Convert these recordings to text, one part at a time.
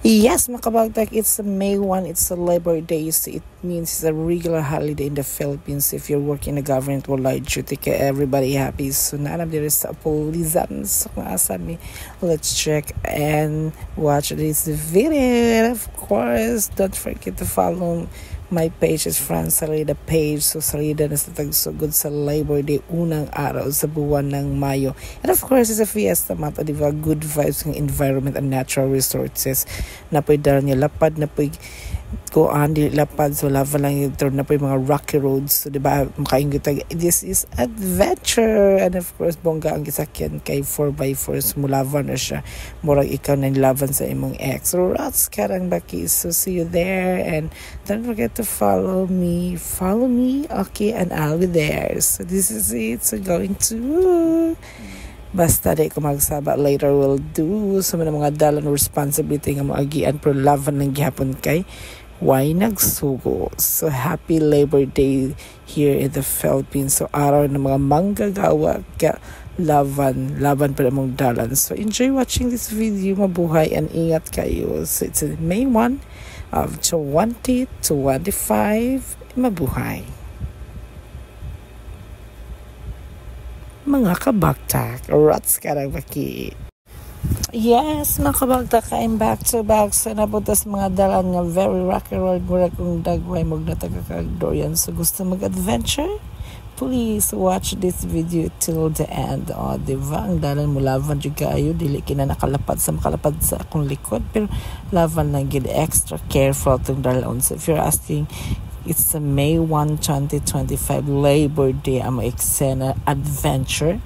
Yes, mga kabagtak, it's May 1, it's a Labor Day, so it means it's a regular holiday in the Philippines. If you're working in the government, wala duty ka, everybody happy. So, naanam there is a polisan. So, kung asami, let's check and watch this video. Of course, don't forget to follow my page is Franz Salida page. So, salida na sa tagsugod sa Labor Day, unang araw sa buwan ng Mayo. And of course, it's a fiesta month, di ba? Good vibes ng environment and natural resources. Na pwede dahil niya lapad, na pwede kuan di lapad, so lava lang yung turn na pwede mga rocky roads. So, di ba? Makaingit, this is adventure. And of course, bongga ang gisakyan kay 4x4. So, mulavan na siya. Murag ikaw na nilavan sa imong ex. So, rats karang baki. So, see you there. And don't forget to follow me. Follow me, okay? And I'll be there. So, this is it. So, going to... Basta di ko magsaba, later will do. So, mga dalan responsibility nga maagian pero laban ng gihapon kay why nagsugo. So, happy Labor Day here in the Philippines. So, araw ng mga manggagawa ka laban pa mong dalan. So, enjoy watching this video. Mabuhay and ingat kayo. So, it's May 1 of 2025. Mabuhay. Mga kabagtak, rats karang baki. Yes, mga kabagtak, I'm back to back. So, napuntas mga dalan nga very rocky road. Mura kong dagway mong natagakagdorian. So, gusto mag-adventure? Please watch this video till the end. O, diba? Ang dalan mo lavan juga ayo. Dili kina nakalapad sa makalapad sa akong likod. Pero lavan lang gid, extra careful itong dalan. So, if you're asking, it's the May 1, 2025 Labor Day ang eksena adventure.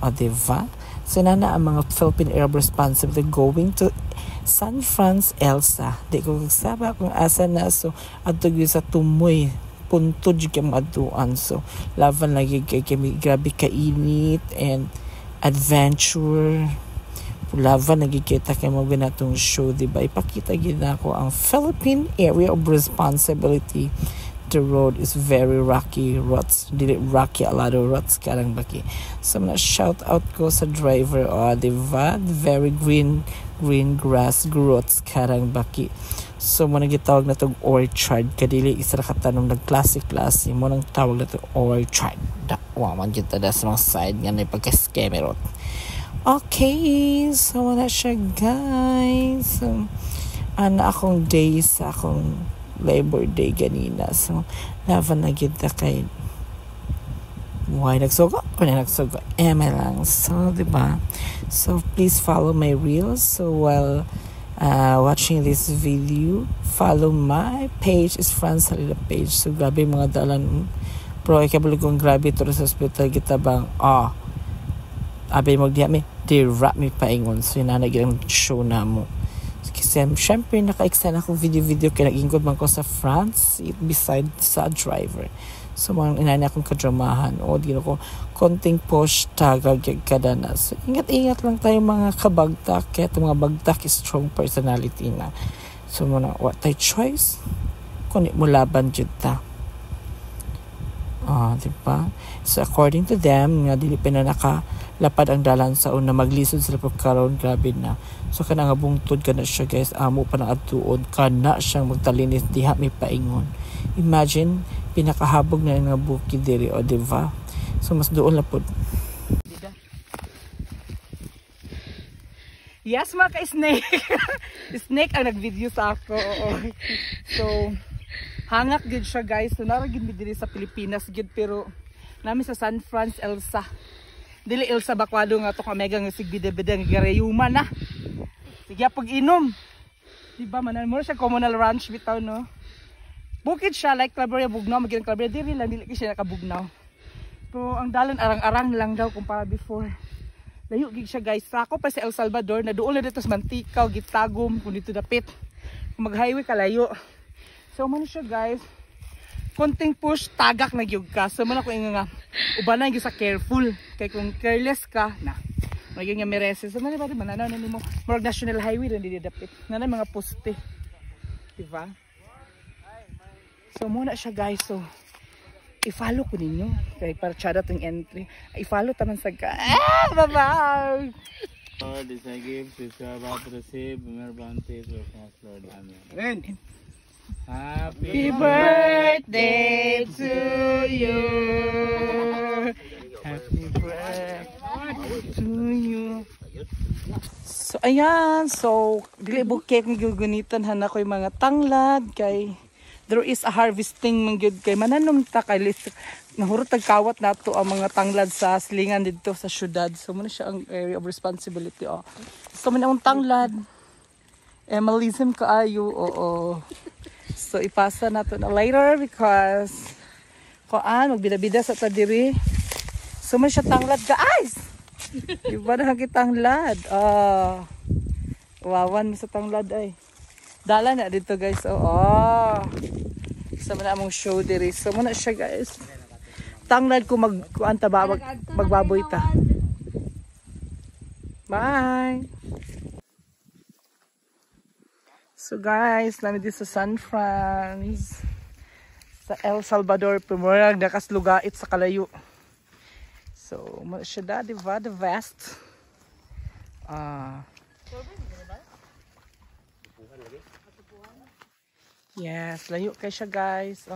O, diba? So, nana ang mga Philippine Air Responsibility going to San Franz, Elsa. Di ko kagsaba kung asa na. So, atog yun sa tumoy. Punto dyan kaya maduan. So, laban lagi kay grabe kainit and adventure. Laban nagkikita kayo mga ganatong show, diba? Ipakita gina ko ang Philippine Area of Responsibility. The road is very rocky, ruts. Dili rocky, a lot of ruts karang baki. So, na shout out ko sa driver. O, diba? Very green grass, ruts karang baki. So, mo nagitawag na itong orchard. Kadili, isa na katanong nag-klase-klase. Mo nang tawag na itong orchard. Waman kita na sa mga side nga na ipagka-skemerot. Okay, so wala siya, guys. So, akong day sa akong Labor Day ganina. So, laban na kita kay why nagsugo? Kung na nagsugo, lang. So, diba? So, please follow my reels. So, while watching this video, follow my page is Franz Salida page. So grabe mga dalan pro ikabalo kong grabe to sa hospital kita bang abi mo diha mi di-wrap mi paingon. So yun na naging show na mo. Kasi syempre naka-extend ako video kaya nag-ingod man ko sa France beside sa driver. So mga inana akong kadramahan o di ko konting push tagag kada na. So ingat lang tayo mga kabagtak, kaya mga bagtak is strong personality na. So muna what tayo choice kundi mo laban jud ta. Diba? So according to them nga dili pa na nakalapad ang dalan sa una maglisod sila pagkaroon, grabe na. So kana nga bungtod kana siya, guys, amo pa na atuod kana siyang magtalinis diha may paingon. Imagine pinakahabog na nga bukid diri, o diba? So mas doon lapod. Yes, mga ka-snake. Snake ang nag-video sa ako. So hangak gid siya, guys. So nara gid mi diri sa Pilipinas gid, pero nami sa San Franz, Elsa. Dili Elsa Bakwado nga to ka mega nga sigbide-bide nga garayuma na. Sige pag inom. Diba manan mo siya communal ranch bitaw, no? Bukid siya like Claveria Bugnaw, maging Claveria diri lang dili siya nakabugnaw. Pero ang dalan arang-arang lang daw kumpara before. Layo gid siya, guys. Ako pa sa El Salvador na duol na dito sa Mantikaw, Gitagum, kun dito dapit. Kung mag-highway ka layo. So man siya, guys. Konting push tagak na gyud ka. So man ako nga ubanan gyud sa careful. Kay kung careless ka na maging nga mereses. So man ba mananaw na nimo Morag National Highway rin dili dapit. Nanay mga poste. Diba? So muna siya, guys. So i-follow ko ninyo kay para tsada tong entry. I-follow taman sa bye-bye. Lord, is a gift which you are about to receive. Your bounty is with us, Lord. Amen. Happy birthday to you. Happy birthday to you. So ayan, so dili bukek ng gugunitan hana ko yung mga tanglad kay there is a harvesting man gyud kay mananom ta kay nahurot tagkawat nato ang mga tanglad sa silingan dito sa syudad. So muna siya ang area of responsibility. So man ang tanglad. Emalism kaayo, oo. So ipasa nato na later because magbida-bida sa tadiri. So man siya tanglad guys. Iba na tanglad. Wawan mo sa tanglad ay. Dala na dito guys. Sa mana among show diri. So muna siya guys. Tanglad ko magbaboy ta. Bye. So guys, namin dito sa San Franz. Sa El Salvador. Pumurag nakaslugait sa kalayo. So, siya di ba? The vest. Yes, layo kay siya guys.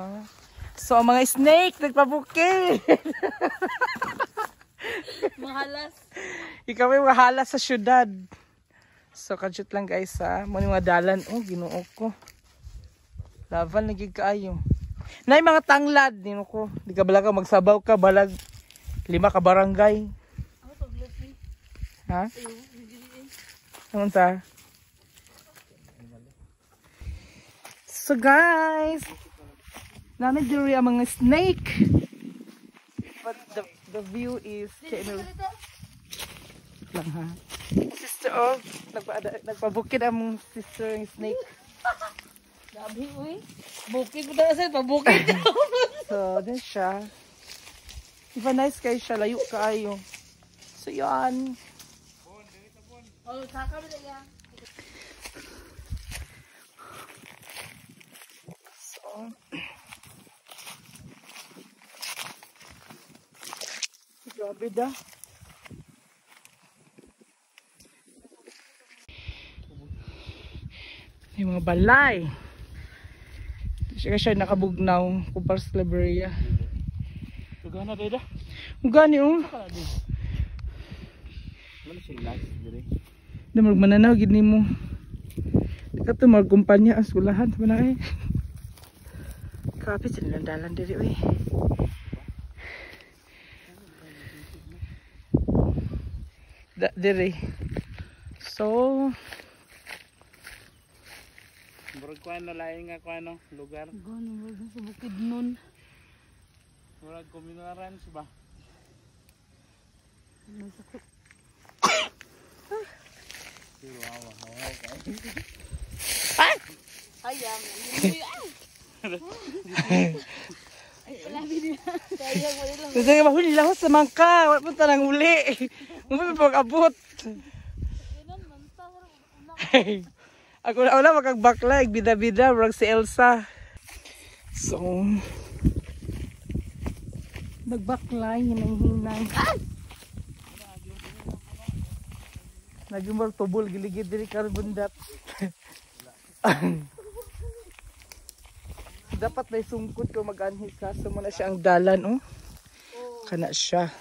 So, ang mga snake, nagpabuki. Mahalas. Ikaw ay mahalas sa syudad. So, kadjut lang guys ha. Muna mga dalan. Ginoo ko. Laval, nagig kaayo. Na mga tanglad. Nino ko. Di ka balag magsabaw ka. Balag 5 ka barangay. Ha? Ano sa? So guys, namin diri ang mga snake. But the view is lang ha. Sister nagpabukid ang sister ng snake. Gabi uy. Bukid ko na sa pabukid. So, din siya. Iba nice kayo siya, layo kaayo. So yan. Saka mo na yan. So. Grabe da. Yung mga balay. Siya nakabugnaw kumpara sa Liberia. Gana deda. Gani Mana si last dire. Na magmananaw gid nimo. Kato magkumpanya ang sulahan sa manay. Kapit sa dalan diri oy. Diri. So Murag kuan no lain nga kuan no lugar. Gano sa bukid nun. Murag komunal ba? Ayam. Kasi nga mahuli lang sa mangka. Wala punta ng uli. Muna pag-abot. Ako na makagbaklag. Bida-bida. Murag si Elsa. So nagbaklay, hinang-hinang. Nagimor tubol, giligid diri karbondat. Dapat may sungkot ko mag-anhis ka. So muna siya ang dalan, Kana siya.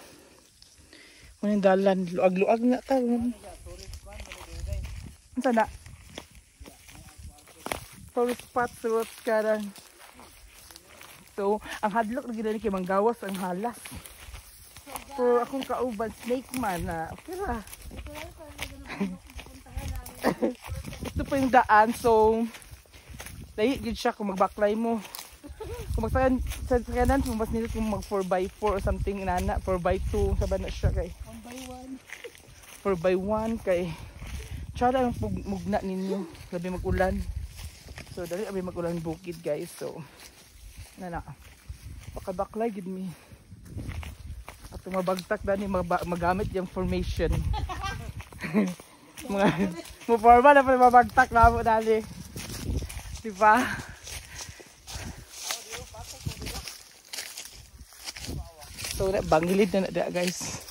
Muna yung dalan. Luag-luag na ta. Ano na? Tourist spot, tourist karang. So, ang hadlok na ginani kay manggawas ang halas. So, akong kauban, snake man na, okay ra. Ito po yung daan, so, lahi gid siya kung magbaklay mo. Kung magsakan sa kanan, kung mas nila kung mag 4x4 or something, inana, 4x2, sabi na siya kay. 4x1 kay, tsara ang mugna ninyo, labi mag-ulan. So, dali labi mag-ulan bukid guys, so, na pakabaklay gid mi at mabagtak dani magamit yung formation mga mo forma na pa mabagtak na mo dali di ba so na bangilid na guys.